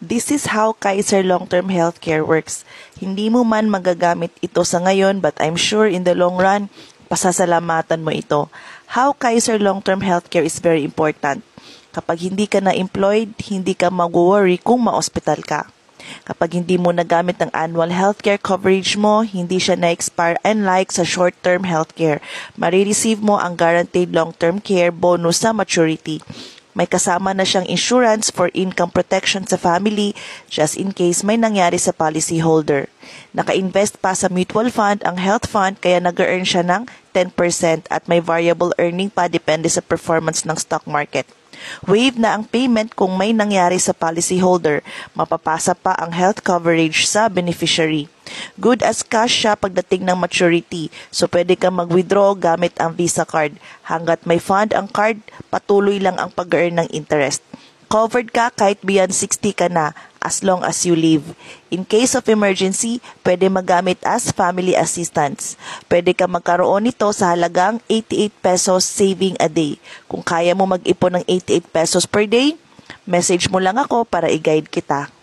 This is how Kaiser Long-Term Healthcare works. Hindi mo man magagamit ito sa ngayon but I'm sure in the long run, pasasalamatan mo ito. How Kaiser Long-Term Healthcare is very important. Kapag hindi ka na-employed, hindi ka mag-worry kung ma-hospital ka. Kapag hindi mo nagamit ang annual healthcare coverage mo, hindi siya na-expire unlike sa short-term healthcare. Marireceive mo ang guaranteed long-term care bonus sa maturity. May kasama na siyang insurance for income protection sa family just in case may nangyari sa policyholder. Naka-invest pa sa mutual fund ang health fund kaya nag-earn siya ng 10% at may variable earning pa depende sa performance ng stock market. Waive na ang payment kung may nangyari sa policyholder. Mapapasa pa ang health coverage sa beneficiary. Good as cash siya pagdating ng maturity. So pwede kang mag-withdraw gamit ang Visa card. Hanggat may fund ang card, patuloy lang ang pag-earn ng interest. Covered ka kahit beyond 60 ka na as long as you live. In case of emergency, pwede magamit as family assistance. Pwede ka magkaroon nito sa halagang 88 pesos saving a day. Kung kaya mo mag-ipon ng 88 pesos per day, message mo lang ako para i-guide kita.